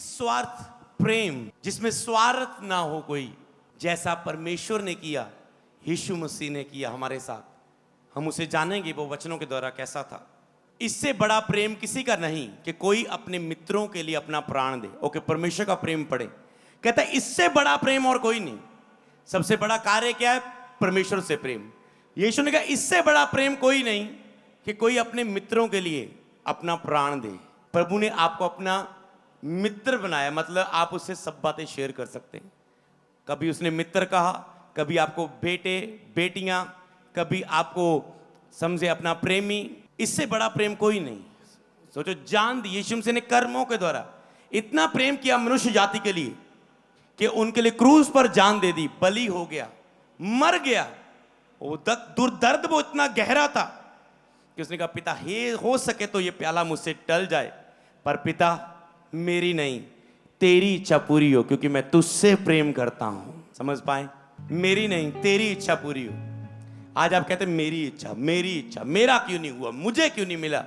निस्वार्थ प्रेम जिसमें स्वार्थ ना हो कोई, जैसा परमेश्वर ने किया, यीशु मसीह ने किया हमारे साथ, हम उसे जानेंगे वो वचनों के द्वारा कैसा था। इससे बड़ा प्रेम किसी का नहीं कि कोई अपने मित्रों के लिए अपना प्राण दे। ओके, परमेश्वर का प्रेम पढ़े, कहता है इससे बड़ा प्रेम और कोई नहीं। सबसे बड़ा कार्य क्या है? परमेश्वर से प्रेम। यीशु ने कहा इससे बड़ा प्रेम कोई नहीं कि कोई अपने मित्रों के लिए अपना प्राण दे। प्रभु ने आपको अपना मित्र बनाया, मतलब आप उससे सब बातें शेयर कर सकते हैं। कभी उसने मित्र कहा, कभी आपको बेटे बेटियां, कभी आपको समझे अपना प्रेमी। इससे बड़ा प्रेम कोई नहीं। सोचो, जान दी यीशु मसीह ने कर्मों के द्वारा इतना प्रेम किया मनुष्य जाति के लिए कि उनके लिए क्रूस पर जान दे दी, बलि हो गया, मर गया। वो दुर्दर्द वो इतना गहरा था कि उसने कहा पिता हे हो सके तो ये प्याला मुझसे टल जाए, पर पिता मेरी नहीं तेरी इच्छा पूरी हो, क्योंकि मैं तुझसे प्रेम करता हूं। समझ पाए? मेरी नहीं तेरी इच्छा पूरी हो। आज आप कहते मेरी इच्छा, मेरी इच्छा, मेरा क्यों नहीं हुआ, मुझे क्यों नहीं मिला।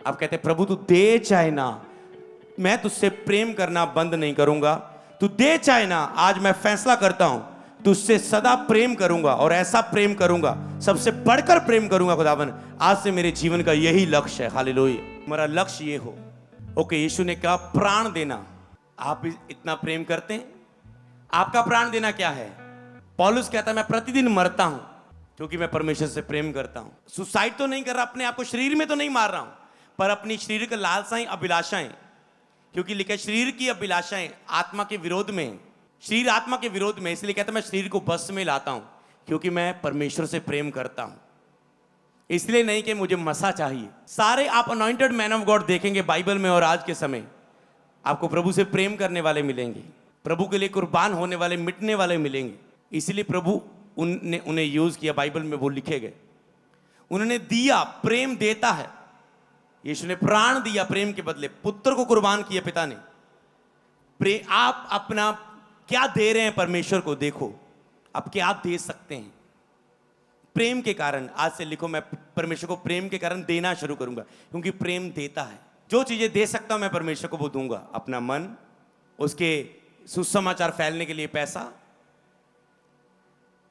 आप कहते प्रभु तू दे चाहे ना, मैं तुझसे प्रेम करना बंद नहीं करूंगा। तू दे चाहे ना, आज मैं फैसला करता हूं तुझसे सदा प्रेम करूंगा और ऐसा प्रेम करूंगा, सबसे बढ़कर प्रेम करूंगा खुदावन। आज से मेरे जीवन का यही लक्ष्य है। हालेलुया, मेरा लक्ष्य ये हो। ओके, यीशु ने कहा प्राण देना। आप इतना प्रेम करते हैं, आपका प्राण देना क्या है? पौलुस कहता है मैं प्रतिदिन मरता हूं क्योंकि मैं परमेश्वर से प्रेम करता हूं। सुसाइड तो नहीं कर रहा, अपने आप को शरीर में तो नहीं मार रहा हूं, पर अपनी शरीर की लालसाएं, अभिलाषाएं, क्योंकि लिखा शरीर की अभिलाषाएं आत्मा के विरोध में, शरीर आत्मा के विरोध में, इसलिए कहता मैं शरीर को बस में लाता हूं क्योंकि मैं परमेश्वर से प्रेम करता हूं। इसलिए नहीं कि मुझे मसा चाहिए। सारे आप अनॉइंटेड मैन ऑफ गॉड देखेंगे बाइबल में और आज के समय, आपको प्रभु से प्रेम करने वाले मिलेंगे, प्रभु के लिए कुर्बान होने वाले, मिटने वाले मिलेंगे। इसलिए प्रभु उन्हें यूज किया, बाइबल में वो लिखे गए। उन्होंने दिया, प्रेम देता है। यीशु ने प्राण दिया प्रेम के बदले, पुत्र को कुर्बान किया पिता ने। आप अपना क्या दे रहे हैं परमेश्वर को, देखो आप क्या दे सकते हैं प्रेम के कारण। आज से लिखो मैं परमेश्वर को प्रेम के कारण देना शुरू करूंगा, क्योंकि प्रेम देता है। जो चीजें दे सकता हूं मैं परमेश्वर को वो दूंगा। अपना मन, उसके सुसमाचार फैलने के लिए पैसा,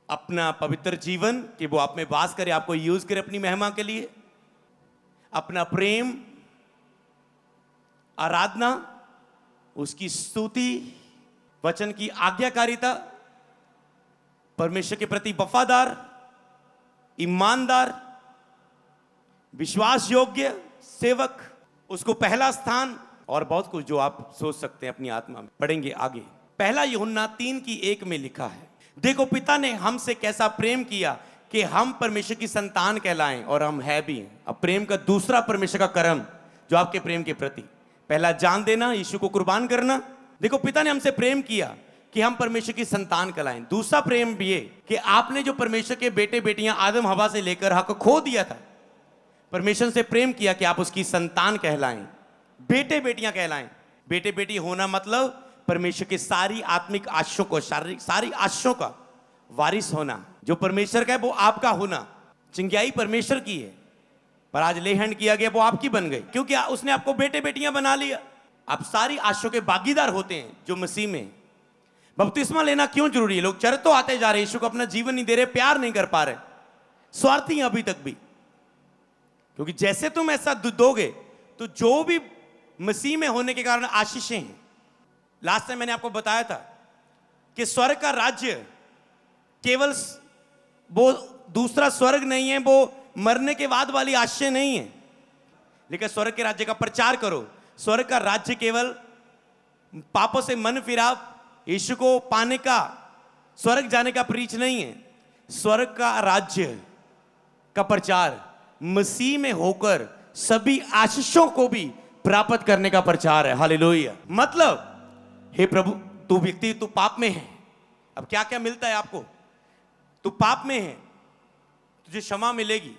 अपना पवित्र जीवन कि वो आप में वास करे, आपको यूज करे अपनी महिमा के लिए, अपना प्रेम, आराधना, उसकी स्तुति, वचन की आज्ञाकारिता, परमेश्वर के प्रति वफादार, ईमानदार, विश्वास योग्य सेवक, उसको पहला स्थान, और बहुत कुछ जो आप सोच सकते हैं अपनी आत्मा में। पढ़ेंगे आगे। पहला यूहन्ना 3:1 में लिखा है, देखो पिता ने हमसे कैसा प्रेम किया कि हम परमेश्वर की संतान कहलाएं, और हम है भी हैं। अब प्रेम का दूसरा परमेश्वर का कर्म जो आपके प्रेम के प्रति, पहला जान देना, यीशु को कुर्बान करना। देखो पिता ने हमसे प्रेम किया कि हम परमेश्वर की संतान कहलाएं। दूसरा प्रेम भी ये कि आपने जो परमेश्वर के बेटे बेटियां आदम हवा से लेकर हक खो दिया था, परमेश्वर से प्रेम किया कि आप उसकी संतान कहलाएं, बेटे बेटियां कहलाएं। बेटे बेटी होना मतलब परमेश्वर की सारी आत्मिक आशीषों को, शारीरिक सारी आशीषों का वारिस होना। जो परमेश्वर का है वो आपका होना। चिंगाई परमेश्वर की है, पर आज लेहंड किया गया वो आपकी बन गई, क्योंकि उसने आपको बेटे बेटियां बना लिया। आप सारी आशीषों के भागीदार होते हैं जो मसीह में। बपतिस्मा लेना क्यों जरूरी है? लोग चर तो आते जा रहे, यीशु को अपना जीवन नहीं दे रहे, प्यार नहीं कर पा रहे, स्वार्थी हैं अभी तक भी। क्योंकि जैसे तुम ऐसा दोगे तो जो भी मसीह में होने के कारण आशीषें हैं। लास्ट टाइम मैंने आपको बताया था कि स्वर्ग का राज्य केवल वो दूसरा स्वर्ग नहीं है, वो मरने के बाद वाली आशीषें नहीं है। लेकिन स्वर्ग के राज्य का प्रचार करो। स्वर्ग का राज्य केवल पापों से मन फिराव, यीशु को पाने का, स्वर्ग जाने का प्रीच नहीं है। स्वर्ग का राज्य का प्रचार मसीह में होकर सभी आशीषों को भी प्राप्त करने का प्रचार है। हालेलुया। मतलब हे प्रभु, तू व्यक्ति, तू पाप में है। अब क्या क्या मिलता है आपको? तू पाप में है, तुझे क्षमा मिलेगी।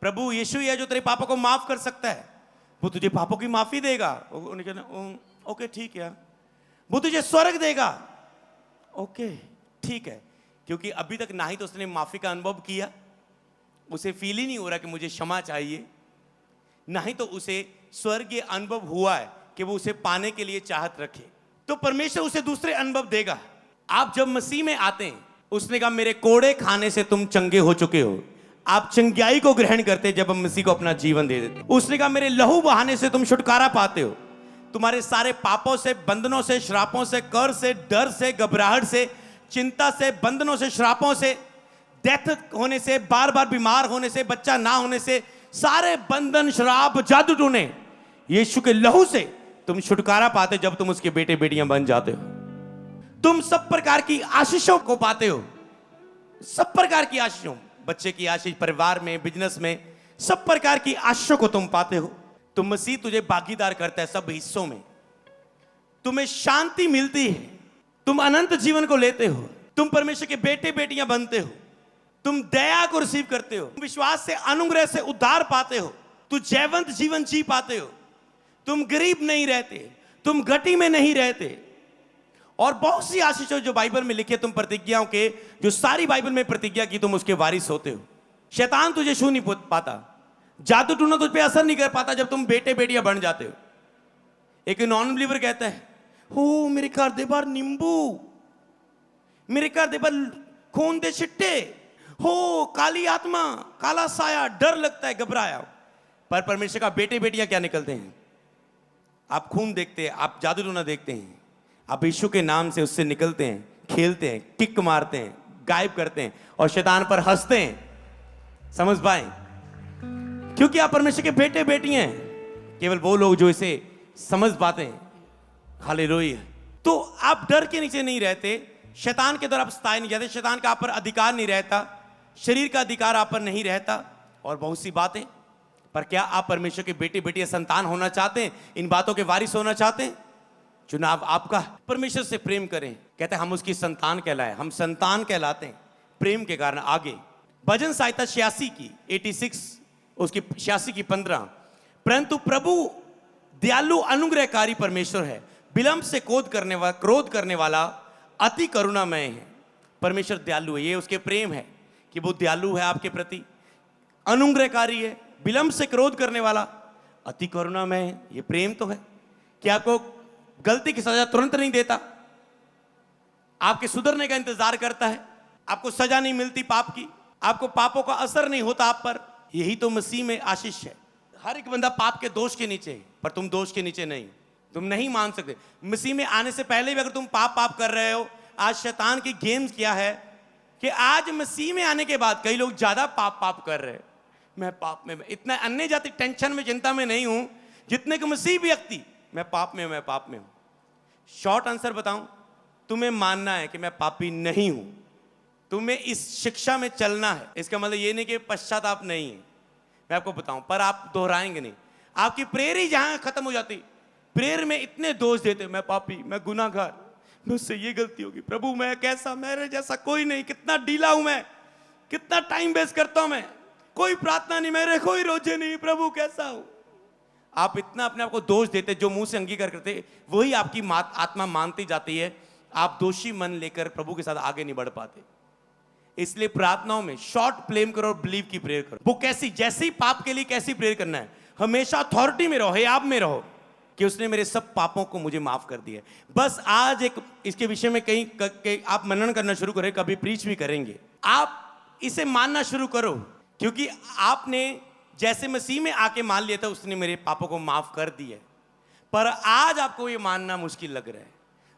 प्रभु यीशु है जो तेरे पापों को माफ कर सकता है, वो तुझे पापों की माफी देगा। ओके ठीक है। वो तुझे स्वर्ग देगा। ओके ठीक है, क्योंकि अभी तक ना ही तो उसने माफी का अनुभव किया, उसे फील ही नहीं हो रहा कि मुझे क्षमा चाहिए, ना ही तो उसे स्वर्गीय अनुभव हुआ है कि वो उसे पाने के लिए चाहत रखे, तो परमेश्वर उसे दूसरे अनुभव देगा। आप जब मसीह में आते हैं, उसने कहा मेरे कोड़े खाने से तुम चंगे हो चुके हो। आप चंगाई को ग्रहण करते हैं जब हम मसीह को अपना जीवन दे देते हैं। उसने कहा मेरे लहू बहाने से तुम छुटकारा पाते हो। तुम्हारे सारे पापों से, बंधनों से, श्रापों से, कर से, डर से, घबराहट से, चिंता से, बंधनों से, श्रापों से, डेथ होने से, बार बार बीमार होने से, बच्चा ना होने से, सारे बंधन, श्राप, जादू टूने, यीशु के लहू से तुम छुटकारा पाते जब तुम उसके बेटे बेटियां बन जाते हो। तुम सब प्रकार की आशीषों को पाते हो, सब प्रकार की आशीषों, बच्चे की आशीष, परिवार में, बिजनेस में, सब प्रकार की आशीषों को तुम पाते हो। तो मसीह तुझे भागीदार करता है सब हिस्सों में। तुम्हें शांति मिलती है, तुम अनंत जीवन को लेते हो, तुम परमेश्वर के बेटे बेटियां बनते हो, तुम दया को रिसीव करते हो, विश्वास से, अनुग्रह से उद्धार पाते हो, तुम जयवंत जीवन जी पाते हो, तुम गरीब नहीं रहते, तुम घटी में नहीं रहते, और बहुत सी आशीषों जो बाइबल में लिखे, तुम प्रतिज्ञाओं के, जो सारी बाइबल में प्रतिज्ञा की, तुम उसके वारिस होते हो। शैतान तुझे छू नहीं पाता, जादू टूना तुझ पे असर नहीं कर पाता जब तुम बेटे बेटियां बन जाते हो। एक नॉन बिलीवर कहता है, हो मेरे घर दे बार नींबू, मेरे घर दे बार खून दे छिट्टे, हो काली आत्मा, काला साया, डर लगता है, घबराया। पर परमेश्वर का बेटे बेटियां क्या निकलते हैं? आप खून देखते हैं, आप जादू टूना देखते हैं, आप यीशु के नाम से उससे निकलते हैं, खेलते हैं, किक मारते हैं, गायब करते हैं और शैतान पर हंसते हैं। समझ पाए? क्योंकि आप परमेश्वर के बेटे बेटी हैं। केवल वो लोग जो इसे समझ पाते हैं। हालेलुया। तो आप डर के नीचे नहीं रहते, शैतान के द्वारा आप सताए नहीं जाते, शैतान का आप पर अधिकार नहीं रहता, शरीर का अधिकार आप पर नहीं रहता, और बहुत सी बातें। पर क्या आप परमेश्वर के बेटे बेटियां संतान होना चाहते हैं? इन बातों के वारिस होना चाहते हैं? चुनाव आपका। परमेश्वर से प्रेम करें। कहते हैं हम उसकी संतान कहलाए, हम संतान कहलाते हैं प्रेम के कारण। आगे भजन संहिता 86 की 86, उसकी 86 की 15, परंतु प्रभु दयालु अनुग्रहकारी परमेश्वर है, विलंब से क्रोध करने वाला अति करुणामय है। परमेश्वर दयालु है, ये उसके प्रेम है कि वो दयालु है आपके प्रति, अनुग्रहकारी है, विलंब से क्रोध करने वाला, अति करुणामय है। ये प्रेम तो है कि आपको गलती की सजा तुरंत नहीं देता, आपके सुधरने का इंतजार करता है, आपको सजा नहीं मिलती पाप की, आपको पापों का असर नहीं होता आप पर। यही तो मसीह में आशीष है। हर एक बंदा पाप के दोष के नीचे है, पर तुम दोष के नीचे नहीं, तुम नहीं मान सकते। मसीह में आने से पहले भी अगर तुम पाप कर रहे हो, आज शैतान की गेम्स क्या है कि आज मसीह में आने के बाद कई लोग ज्यादा पाप कर रहे हैं। मैं पाप में, इतना अन्य जाति टेंशन में, चिंता में नहीं हूं जितने कि मसीह भी व्यक्ति मैं पाप में हूं। शॉर्ट आंसर बताऊं, तुम्हें मानना है कि मैं पापी नहीं हूं, तुम्हें इस शिक्षा में चलना है। इसका मतलब ये नहीं कि पश्चाताप नहीं है, मैं आपको बताऊं, पर आप दोहराएंगे नहीं। आपकी प्रेयर ही जहां खत्म हो जाती, प्रेयर में इतने दोष देते, मैं पापी, मैं गुनाहगार, मुझसे ये गलती होगी, प्रभु मैं कैसा, मेरे जैसा कोई नहीं, कितना ढीला हूं मैं, कितना टाइम वेस्ट करता हूं मैं, कोई प्रार्थना नहीं, मेरे कोई रोजे नहीं, प्रभु कैसा हूं। आप इतना अपने आप को दोष देते, जो मुंह से अंगीकार करते वही आपकी आत्मा मानती जाती है। आप दोषी मन लेकर प्रभु के साथ आगे नहीं बढ़ पाते। इसलिए प्रार्थनाओं में शॉर्ट प्लेम करो और बिलीव की प्रेयर करो। वो कैसी, जैसे ही पाप के लिए कैसी प्रेयर करना है, हमेशा अथॉरिटी में रहो, आप में रहो कि उसने मेरे सब पापों को मुझे माफ कर दिया। बस आज एक इसके विषय में कहीं आप मनन करना शुरू करें, कभी प्रीच भी करेंगे, आप इसे मानना शुरू करो, क्योंकि आपने जैसे मसीह में आके मान लिया था उसने मेरे पापों को माफ कर दिया, पर आज आपको ये मानना मुश्किल लग रहा है,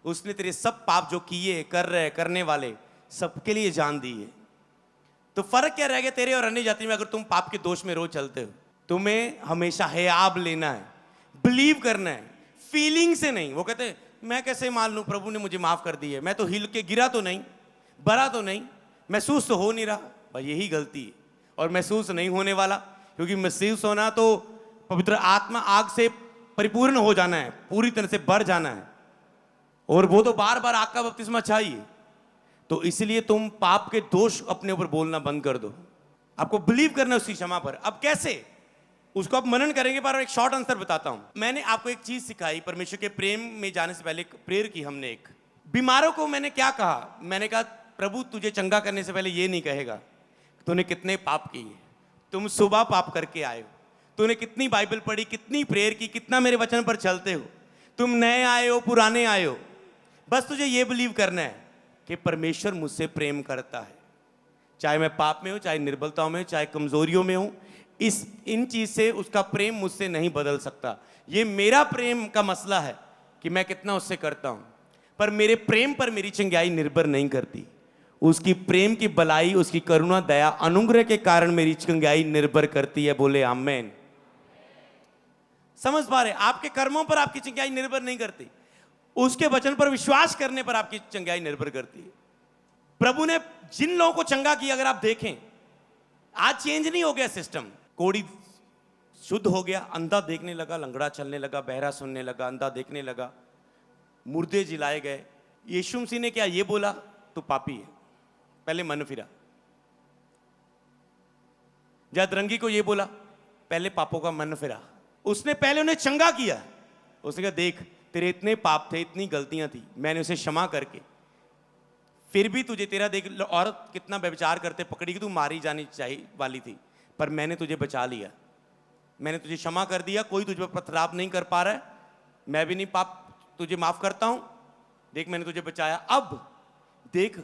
उसने तेरे सब पाप जो किए, कर रहे, करने वाले सबके लिए जान दी है। तो फर्क क्या रह गया तेरे और अन्य जाति में? अगर तुम पाप के दोष में रोज चलते हो, तुम्हें हमेशा हियाब लेना है, बिलीव करना है, फीलिंग से नहीं। वो कहते हैं मैं कैसे मान लूं प्रभु ने मुझे माफ कर दी है, मैं तो हिल के गिरा तो नहीं, बरा तो नहीं, महसूस तो हो नहीं रहा। भाई यही गलती है, और महसूस नहीं होने वाला, क्योंकि महसूस होना तो पवित्र आत्मा आग से परिपूर्ण हो जाना है, पूरी तरह से भर जाना है, और वो तो बार बार आग का बपतिस्मा चाहिए। तो इसलिए तुम पाप के दोष अपने ऊपर बोलना बंद कर दो, आपको बिलीव करना उसकी क्षमा पर। अब कैसे उसको आप मनन करेंगे, पर एक शॉर्ट आंसर बताता हूं। मैंने आपको एक चीज सिखाई, परमेश्वर के प्रेम में जाने से पहले प्रेयर की हमने। एक बीमारों को मैंने क्या कहा, मैंने कहा प्रभु तुझे चंगा करने से पहले ये नहीं कहेगा तूने कितने पाप किए, तुम सुबह पाप करके आए हो, तूने कितनी बाइबल पढ़ी, कितनी प्रेयर की, कितना मेरे वचन पर चलते हो, तुम नए आए हो पुराने आए हो, बस तुझे ये बिलीव करना है कि परमेश्वर मुझसे प्रेम करता है, चाहे मैं पाप में हूं, चाहे निर्बलताओं में हूं, चाहे कमजोरियों में हूं। इन चीज से उसका प्रेम मुझसे नहीं बदल सकता। ये मेरा प्रेम का मसला है कि मैं कितना उससे करता हूं, पर मेरे प्रेम पर मेरी चंगाई निर्भर नहीं करती। उसकी प्रेम की भलाई, उसकी करुणा, दया, अनुग्रह के कारण मेरी चंगाई निर्भर करती है। बोले आमेन। समझ पा रहे? आपके कर्मों पर आपकी चंगाई निर्भर नहीं करती, उसके वचन पर विश्वास करने पर आपकी चंगाई निर्भर करती है। प्रभु ने जिन लोगों को चंगा किया, अगर आप देखें, आज चेंज नहीं हो गया सिस्टम। कोढ़ी शुद्ध हो गया, अंधा देखने लगा, लंगड़ा चलने लगा, बहरा सुनने लगा, अंधा देखने लगा, मुर्दे जिलाए गए। यीशु मसीह ने क्या ये बोला, तू पापी है, पहले मन फिरा। जदरंगी को ये बोला, पहले पापों का मन फिरा। उसने पहले उन्हें चंगा किया। उसने कहा देख, तेरे इतने पाप थे, इतनी गलतियां थी, मैंने उसे क्षमा करके, फिर भी तुझे, तेरा देख औरत कितना व्यभिचार करते पकड़ी, कि तू मारी जानी चाहिए वाली थी, पर मैंने तुझे बचा लिया, मैंने तुझे क्षमा कर दिया, कोई तुझे पर पथराव नहीं कर पा रहा है, मैं भी नहीं पाप तुझे माफ करता हूं, देख मैंने तुझे बचाया। अब देख,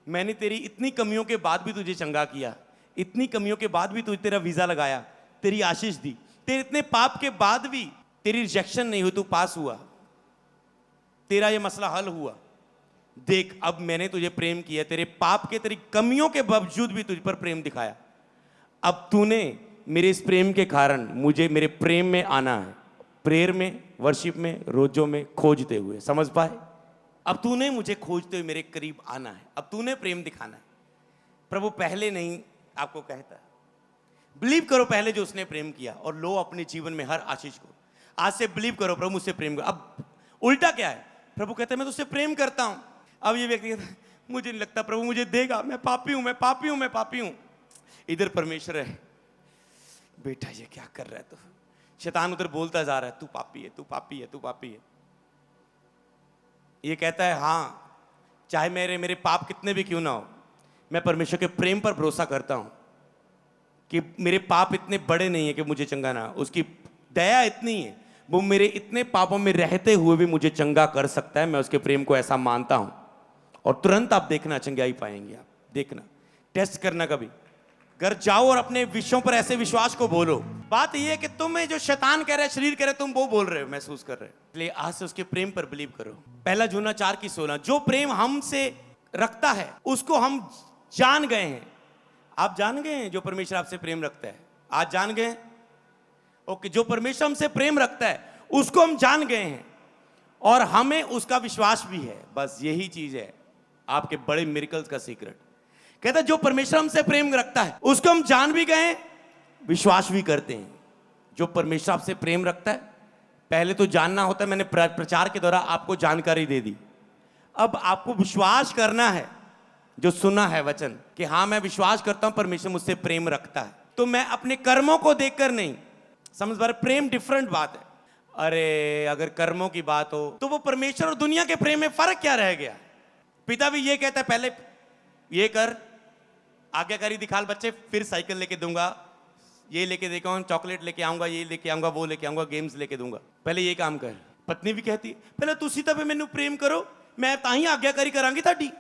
मैंने तेरी इतनी कमियों के बाद भी तुझे चंगा किया, इतनी कमियों के बाद भी तुझे तेरा वीजा लगाया, तेरी आशीष दी, तेरे इतने पाप के बाद भी तेरी रिजेक्शन नहीं हुई, तू पास हुआ, तेरा ये मसला हल हुआ। देख अब मैंने तुझे प्रेम किया, तेरे पाप के, तेरी कमियों के बावजूद भी तुझ पर प्रेम दिखाया। अब तूने मेरे इस प्रेम के कारण मुझे मेरे प्रेम में आना है, प्रेयर में, वर्शिप में, रोजों में खोजते हुए। समझ पाए? अब तूने मुझे खोजते हुए मेरे करीब आना है, अब तूने प्रेम दिखाना है। प्रभु पहले नहीं आपको कहता, बिलीव करो पहले जो उसने प्रेम किया, और लो अपने जीवन में हर आशीष को। आज से बिलीव करो, प्रभु मुझसे प्रेम करो। अब उल्टा क्या है, प्रभु कहते हैं मैं तुझसे प्रेम करता हूं। अब ये व्यक्ति कहता है मुझे नहीं लगता प्रभु मुझे देगा, मैं पापी हूं, मैं पापी हूं, मैं पापी हूं। इधर परमेश्वर है, बेटा ये क्या कर रहा है तू? शैतान उधर बोलता जा रहा है, तू पापी है, तू पापी है, तू पापी है। ये कहता है हाँ, चाहे मेरे पाप कितने भी क्यों ना हो, मैं परमेश्वर के प्रेम पर भरोसा करता हूं कि मेरे पाप इतने बड़े नहीं है कि मुझे चंगा ना, उसकी दया इतनी है, वो मेरे इतने पापों में रहते हुए भी मुझे चंगा कर सकता है। मैं उसके प्रेम को ऐसा मानता हूं, और तुरंत आप देखना चंगाई पाएंगे। आप देखना, टेस्ट करना, कभी घर जाओ और अपने विषयों पर ऐसे विश्वास को बोलो। बात यह है कि तुम्हें जो शैतान कह रहा है, शरीर कह रहा है, तुम वो बोल रहे हो, महसूस कर रहे हो। इसलिए आज से उसके प्रेम पर बिलीव करो। पहला यूहन्ना 4:16, जो प्रेम हमसे रखता है उसको हम जान गए हैं। आप जान गए हैं जो परमेश्वर आपसे प्रेम रखता है? आज जान गए? ओके, जो परमेश्वर हमसे प्रेम रखता है उसको हम जान गए हैं, और हमें उसका विश्वास भी है। बस यही चीज है आपके बड़े मिरेकल्स का सीक्रेट। कहता है जो परमेश्वर हमसे प्रेम रखता है उसको हम जान भी गए, विश्वास भी करते हैं। जो परमेश्वर आपसे प्रेम रखता है, पहले तो जानना होता है। मैंने प्रचार के दौरान आपको जानकारी दे दी, अब आपको विश्वास करना है जो सुना है वचन, कि हाँ मैं विश्वास करता हूं परमेश्वर मुझसे प्रेम रखता है। तो मैं अपने कर्मों को देखकर नहीं, समझ पा रहे? प्रेम डिफरेंट बात है। अरे अगर कर्मों की बात हो तो वो परमेश्वर और दुनिया के प्रेम में फर्क क्या रह गया? पिता भी ये कहता है पहले ये कर, आज्ञाकारी दिखाल बच्चे, फिर साइकिल लेके दूंगा, ये लेके देखा, चॉकलेट लेके आऊंगा, ये लेके आऊंगा, वो लेके आऊंगा, गेम्स लेके दूंगा, पहले ये काम कर। पत्नी भी कहती है पहले तुसी तब मैनू प्रेम करो, मैं ताही आज्ञाकारी करांगी ताड़ी।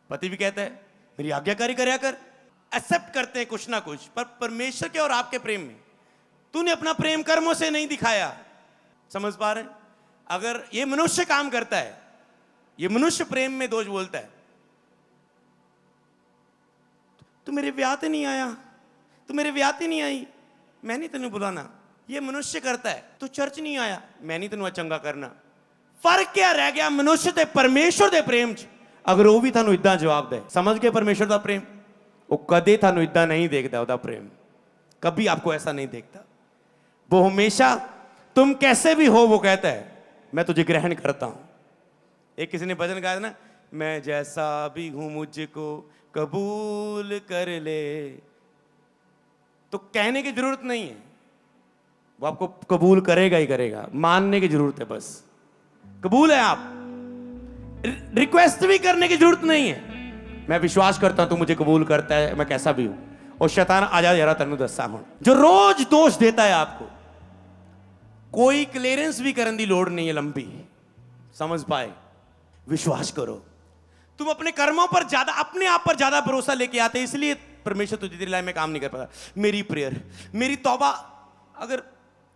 पति भी कहता है मेरी आज्ञाकारी करया कर। एक्सेप्ट करते हैं कुछ ना कुछ, पर परमेश्वर के और आपके प्रेम में तूने अपना प्रेम कर्मों से नहीं दिखाया। समझ पा रहे? अगर ये मनुष्य काम करता है, ये मनुष्य प्रेम में दोष बोलता है, तू मेरे ब्याह ते नहीं आया, तू मेरे ब्याह ते नहीं आई, मैं नहीं तेन बुलाना। ये मनुष्य करता है, तू चर्च नहीं आया, मैं नहीं तेन चंगा करना। फर्क क्या रह गया मनुष्य ते परमेश्वर दे प्रेम च? अगर वो भी थानू इदा जवाब दे, समझ गए परमेश्वर का प्रेम, वो कदे थानू इदा नहीं देखता। उसका प्रेम कभी आपको ऐसा नहीं देखता। वो हमेशा तुम कैसे भी हो, वो कहता है मैं तुझे ग्रहण करता हूं। एक किसी ने भजन गाया ना, मैं जैसा भी हूं मुझको कबूल कर ले, तो कहने की जरूरत नहीं है, वो आपको कबूल करेगा ही करेगा। मानने की जरूरत है, बस कबूल है। आप रिक्वेस्ट भी करने की जरूरत नहीं है। मैं विश्वास करता हूं तू मुझे कबूल करता है, मैं कैसा भी हूं। और शैतान आजा जरा तेनू दसा हूं, जो रोज दोष देता है आपको, कोई क्लीयरेंस भी करने की लोड़ नहीं है लंबी, समझ पाए? विश्वास करो। तुम अपने कर्मों पर ज्यादा, अपने आप पर ज्यादा भरोसा लेके आते, इसलिए परमेश्वर तुझे तेरी लाइफ में काम नहीं कर पाता। मेरी प्रेयर, मेरी तौबा, अगर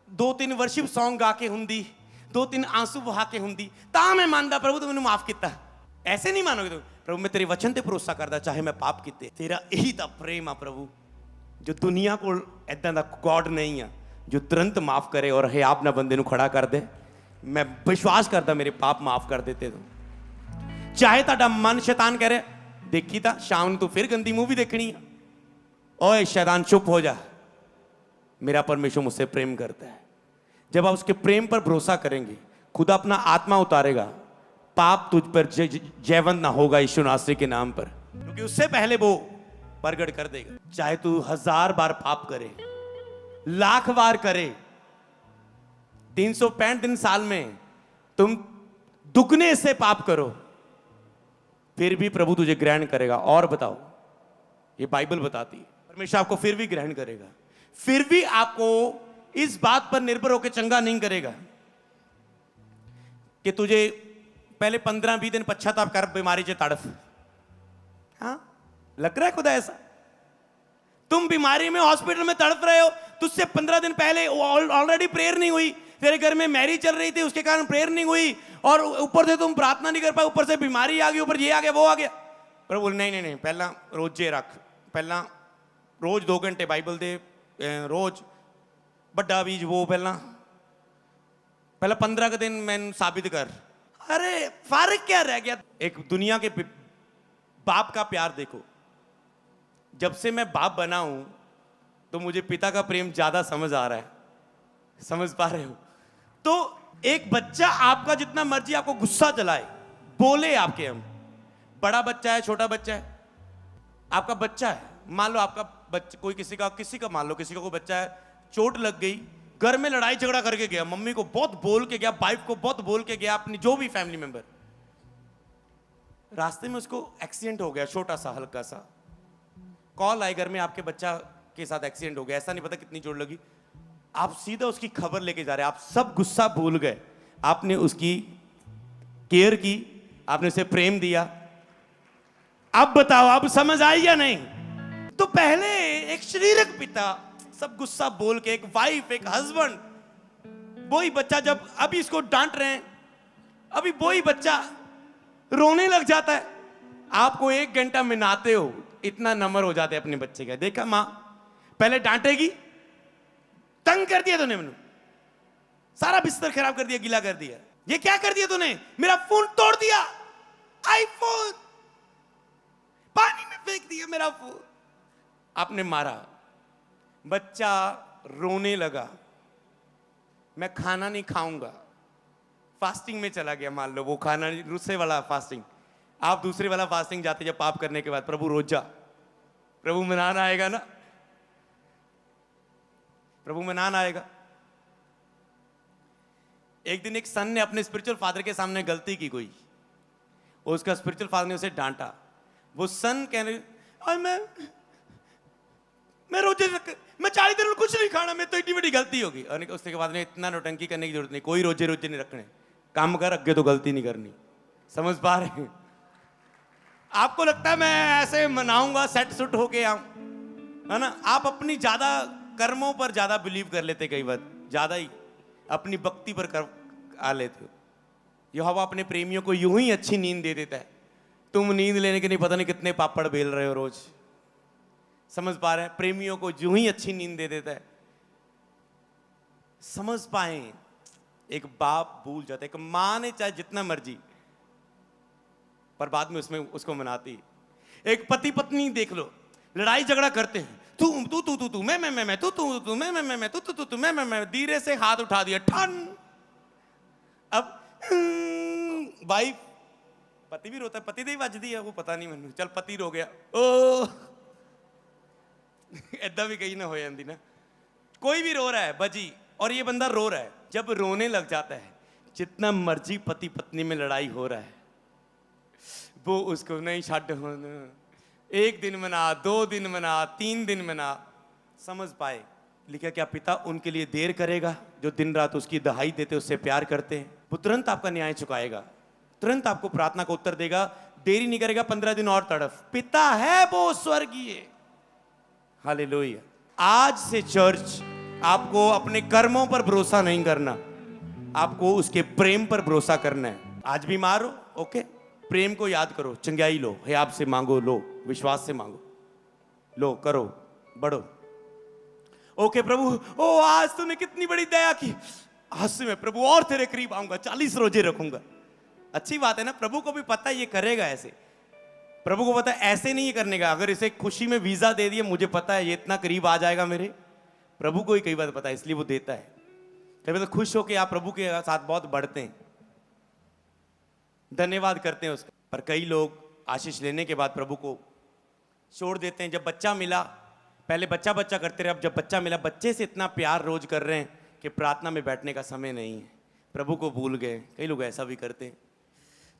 2-3 वर्शिप सॉन्ग गा के हुंदी, 2-3 आंसू बहा के हुंदी, ता मैं मानदा प्रभु तू मैनू माफ किता। ऐसे नहीं मानोगे तुम, प्रभु मैं तेरे वचन ते भरोसा करदा चाहे मैं पाप किते। तेरा यही ता प्रेम आ प्रभु, जो दुनिया को ऐदा दा गॉड नहीं है जो तुरंत माफ करे और हे आप ना बंदे नू खड़ा कर दे। मैं विश्वास करता मेरे पाप माफ कर देते तू। चाहे ताड़ा मन शैतान कह रहे देखी था शाम ਨੂੰ तू फिर गंदी मूवी देखनी है, ओए शैतान चुप हो जा, मेरा परमेश्वर मुझसे प्रेम करता है। जब आप उसके प्रेम पर भरोसा करेंगे, खुदा अपना आत्मा उतारेगा, पाप तुझ पर जयवंत ना होगा यीशु नासरी के नाम पर, क्योंकि उससे पहले वो प्रगट कर देगा। चाहे तू 1000 बार पाप करे, लाख बार करे, 365 दिन साल में तुम दुगने से पाप करो, फिर भी प्रभु तुझे ग्रहण करेगा। और बताओ, ये बाइबल बताती है, परमेश्वर आपको फिर भी ग्रहण करेगा, फिर भी आपको इस बात पर निर्भर होकर चंगा नहीं करेगा कि तुझे पहले 15-20 दिन पश्चाताप कर बीमारी से तड़फ। हाँ, लग रहा है खुदा ऐसा? तुम बीमारी में हॉस्पिटल में तड़प रहे हो, तुझसे 15 दिन पहले ऑलरेडी प्रेयर नहीं हुई, तेरे घर में मैरिज चल रही थी उसके कारण प्रेयर नहीं हुई, और ऊपर से तुम प्रार्थना नहीं कर पाए, ऊपर से बीमारी आ गई, ऊपर ये आ गया वो आ गया। पर बोल नहीं, पहला रोजे रख, पहला रोज 2 घंटे बाइबल दे, रोज बड़ा बीज वो, पहला 15 के दिन मैं साबित कर। अरे फर्क क्या रह गया? एक दुनिया के बाप का प्यार देखो, जब से मैं बाप बना हूं तो मुझे पिता का प्रेम ज्यादा समझ आ रहा है, समझ पा रहे हो? तो एक बच्चा आपका जितना मर्जी आपको गुस्सा चलाए, बोले आपके, हम बड़ा बच्चा है छोटा बच्चा है, आपका बच्चा है, मान लो आपका बच्चा कोई किसी का मान लो किसी का कोई बच्चा है, चोट लग गई, घर में लड़ाई झगड़ा करके गया, मम्मी को बहुत बोल के गया, वाइफ को बहुत बोल के गया, अपनी जो भी फैमिली मेंबर, रास्ते में उसको एक्सीडेंट हो गया, छोटा सा हल्का सा, कॉल आई घर में आपके बच्चा के साथ एक्सीडेंट हो गया, ऐसा नहीं पता कितनी चोट लगी, आप सीधा उसकी खबर लेके जा रहे हैं, आप सब गुस्सा भूल गए, आपने उसकी केयर की, आपने उसे प्रेम दिया। अब बताओ, अब समझ आई या नहीं? तो पहले एक शारीरिक पिता सब गुस्सा बोल के, एक वाइफ, एक हस्बैंड, वही बच्चा जब अभी इसको डांट रहे हैं, अभी वही बच्चा रोने लग जाता है, आपको 1 घंटा मिनाते हो, इतना नंबर हो जाते अपने बच्चे का। देखा मां पहले डांटेगी, तंग कर दिया तूने, मैंने सारा बिस्तर खराब कर दिया, गीला कर दिया, ये क्या कर दिया तूने, मेरा फोन तोड़ दिया, आईफोन पानी में फेंक दिया मेरा फोन, आपने मारा, बच्चा रोने लगा, मैं खाना नहीं खाऊंगा, फास्टिंग में चला गया, मान लो वो खाना दूसरे वाला फास्टिंग, आप दूसरे वाला फास्टिंग जाते जब पाप करने के बाद, प्रभु रोज जा, प्रभु मनाना आएगा ना, प्रभु मनाना आएगा। एक दिन एक सन ने अपने स्पिरिचुअल फादर के सामने गलती की कोई, उसका स्पिरिचुअल फादर ने उसे डांटा, वो सन कह रहे मैं रोजे मैं 40 दिन कुछ नहीं खाना, मैं तो इतनी बड़ी गलती होगी। और उसके बाद ने इतना नौटंकी करने की जरूरत नहीं, कोई रोजे नहीं रखने, काम कर, अगे तो गलती नहीं करनी, समझ पा रहे हैं? आपको लगता है मैं ऐसे मनाऊंगा सेट सुट होके आऊं, है ना? आप अपनी ज्यादा कर्मों पर ज्यादा बिलीव कर लेते, कई बार ज्यादा ही अपनी भक्ति पर आ लेते हो। यहोवा अपने प्रेमियों को यूं ही अच्छी नींद दे देता है, तुम नींद लेने के नहीं पता नहीं कितने पापड़ बेल रहे हो रोज, समझ पा रहे हैं? प्रेमियों को यूं ही अच्छी नींद दे देता है। समझ पाए, एक बाप भूल जाता है, एक मां ने चाहे जितना मर्जी, पर बाद में उसमें उसको मनाती। एक पति पत्नी देख लो, लड़ाई झगड़ा करते हैं, तू तू तू तू तू मैं तू तू तू मैं तू तू तू मैं, धीरे से हाथ उठा दिया, ठन। अब वाइफ, पति भी रोता है, पति दे वजदी है वो, पता नहीं मैंने, चल पति रो गया, ओ ऐदा भी कहीं ना हो जाती ना, कोई भी रो रहा है बजी, और ये बंदा रो रहा है, जब रोने लग जाता है, जितना मर्जी पति पत्नी में लड़ाई हो रहा है, वो उसको नहीं छाड़ होना, 1 दिन मना, 2 दिन मना, 3 दिन मना, समझ पाए? लिखा क्या पिता उनके लिए देर करेगा जो दिन रात उसकी दहाई देते उससे प्यार करते हैं। वो तुरंत आपका न्याय चुकाएगा, तुरंत आपको प्रार्थना का उत्तर देगा, देरी नहीं करेगा। 15 दिन और तड़फ, पिता है वो स्वर्गीय। हालेलुया। आज से चर्च आपको अपने कर्मों पर भरोसा नहीं करना, आपको उसके प्रेम पर भरोसा करना है। आज बीमार हो, ओके, प्रेम को याद करो, चंगाई लो, है आपसे मांगो, लो, विश्वास से मांगो, लो, करो, बढ़ो। ओके प्रभु, ओ आज तूने कितनी बड़ी दया की, आज से मैं प्रभु और तेरे करीब आऊंगा, 40 रोजे रखूंगा। अच्छी बात है ना, प्रभु को भी पता है ये करेगा ऐसे, प्रभु को पता है ऐसे नहीं करने का। अगर इसे खुशी में वीजा दे दिया, मुझे पता है ये इतना करीब आ जाएगा मेरे, प्रभु को ही कई बार पता है, इसलिए वो देता है। कई बार तो खुश होकर आप प्रभु के साथ बहुत बढ़ते हैं, धन्यवाद करते हैं उसका। पर कई लोग आशीष लेने के बाद प्रभु को छोड़ देते हैं। जब बच्चा मिला, पहले बच्चा बच्चा करते रहे, अब जब बच्चा मिला, बच्चे से इतना प्यार रोज कर रहे हैं कि प्रार्थना में बैठने का समय नहीं है, प्रभु को भूल गए। कई लोग ऐसा भी करते हैं।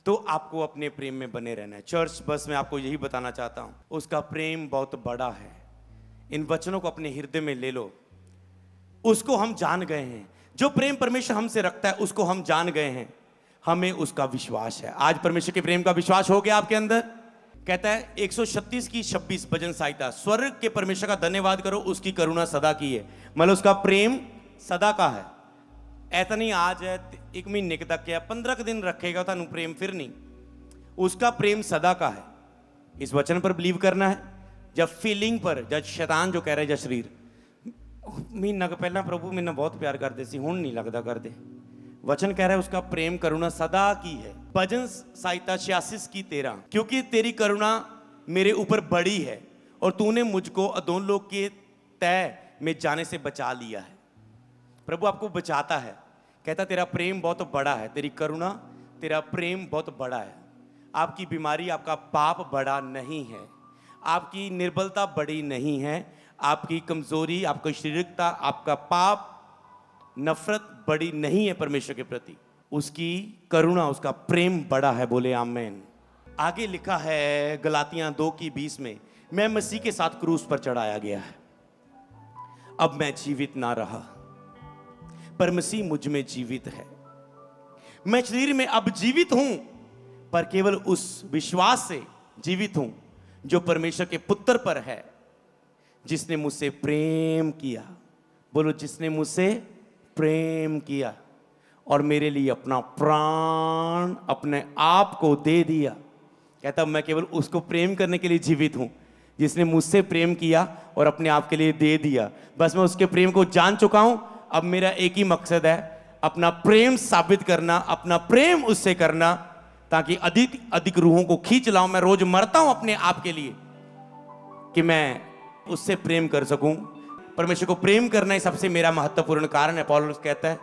तो आपको अपने प्रेम में बने रहना है। चर्च बस मैं आपको यही बताना चाहता हूं, उसका प्रेम बहुत बड़ा है। इन वचनों को अपने हृदय में ले लो, उसको हम जान गए हैं। जो प्रेम परमेश्वर हमसे रखता है उसको हम जान गए हैं, हमें उसका विश्वास है। आज परमेश्वर के प्रेम का विश्वास हो गया आपके अंदर। कहता है 136 की 26 भजन संहिता, स्वर्ग के परमेश्वर का धन्यवाद करो, उसकी करुणा सदा की है। मतलब उसका प्रेम सदा का है। ऐसा नहीं आज है, 1 महीने तक या 15 दिन रखेगा थानू प्रेम, फिर नहीं, उसका प्रेम सदा का है। इस वचन पर बिलीव करना है। जब फीलिंग पर, जब शैतान जो कह रहे, जब शरीर महीना का पहला प्रभु मैंने बहुत प्यार करते सी, हुण नहीं लगता करते, वचन कह रहा है उसका प्रेम करुणा सदा की है। भजन संहिता 86 की 13, क्योंकि तेरी करुणा मेरे ऊपर बड़ी है और तूने मुझको अधोलोक के तय में जाने से बचा लिया है। प्रभु आपको बचाता है, कहता तेरा प्रेम बहुत बड़ा है, तेरी करुणा, तेरा प्रेम बहुत बड़ा है। आपकी बीमारी, आपका पाप बड़ा नहीं है, आपकी निर्बलता बड़ी नहीं है, आपकी कमजोरी, आपकी शारीरिकता, आपका पाप, नफरत बड़ी नहीं है परमेश्वर के प्रति। उसकी करुणा, उसका प्रेम बड़ा है। बोले आमेन। आगे लिखा है गलातियां 2 की 20 में, मैं मसीह के साथ क्रूस पर चढ़ाया गया है, अब मैं जीवित ना रहा पर मसीह मुझ में जीवित है। मैं शरीर में अब जीवित हूं पर केवल उस विश्वास से जीवित हूं जो परमेश्वर के पुत्र पर है, जिसने मुझसे प्रेम किया। बोलो, जिसने मुझसे प्रेम किया और मेरे लिए अपना प्राण, अपने आप को दे दिया। कहता मैं केवल उसको प्रेम करने के लिए जीवित हूं जिसने मुझसे प्रेम किया और अपने आप के लिए दे दिया। बस मैं उसके प्रेम को जान चुका हूं। अब मेरा एक ही मकसद है, अपना प्रेम साबित करना, अपना प्रेम उससे करना, ताकि अधिक अधिक रूहों को खींच लाऊं। मैं रोज मरता हूं अपने आप के लिए कि मैं उससे प्रेम कर सकूं। परमेश्वर को प्रेम करना ही सबसे मेरा महत्वपूर्ण कारण है। पौलुस कहता है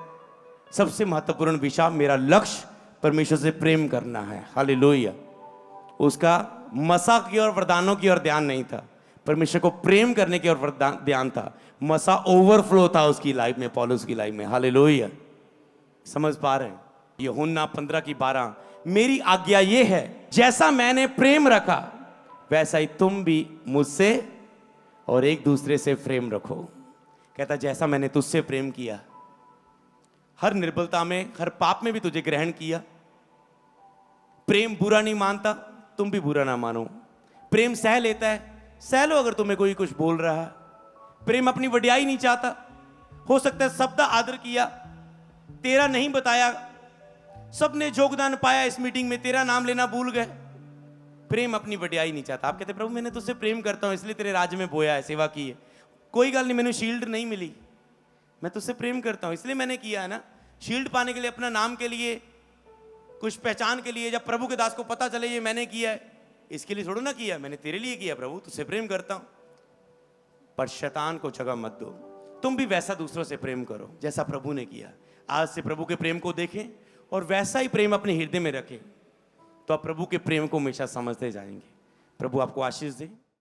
सबसे महत्वपूर्ण विषय, मेरा लक्ष्य परमेश्वर से प्रेम करना है। हालेलुया। उसका मसा की ओर, वरदानों की ओर ध्यान नहीं था, परमेश्वर को प्रेम करने की ओर ध्यान था। मसा ओवरफ्लो था उसकी लाइफ में, पौलुस की लाइफ में। हालेलुया। समझ पा रहे हैं? यूहन्ना 15 की 12, मेरी आज्ञा ये है, जैसा मैंने प्रेम रखा वैसा ही तुम भी मुझसे और एक दूसरे से प्रेम रखो। कहता जैसा मैंने तुझसे प्रेम किया, हर निर्बलता में, हर पाप में भी तुझे ग्रहण किया। प्रेम बुरा नहीं मानता, तुम भी बुरा ना मानो। प्रेम सह लेता है, सह लो अगर तुम्हें कोई कुछ बोल रहा है। प्रेम अपनी वड्याई नहीं चाहता। हो सकता है शब्द आदर किया, तेरा नहीं बताया, सबने योगदान पाया इस मीटिंग में, तेरा नाम लेना भूल गए। प्रेम अपनी वड्याई नहीं चाहता। आप कहते प्रभु मैंने तुझसे प्रेम करता हूं इसलिए तेरे राज्य में बोया है, सेवा की है। कोई गल नहीं, मैंने शील्ड नहीं मिली, मैं तुझसे प्रेम करता हूं इसलिए मैंने किया है ना। शील्ड पाने के लिए, अपना नाम के लिए, कुछ पहचान के लिए, जब प्रभु के दास को पता चले ये मैंने किया है, इसके लिए थोड़ा ना किया, मैंने तेरे लिए किया प्रभु, तुझसे प्रेम करता हूं। पर शैतान को जगह मत दो, तुम भी वैसा दूसरों से प्रेम करो जैसा प्रभु ने किया। आज से प्रभु के प्रेम को देखें और वैसा ही प्रेम अपने हृदय में रखें, तो आप प्रभु के प्रेम को हमेशा समझते जाएंगे। प्रभु आपको आशीष दे।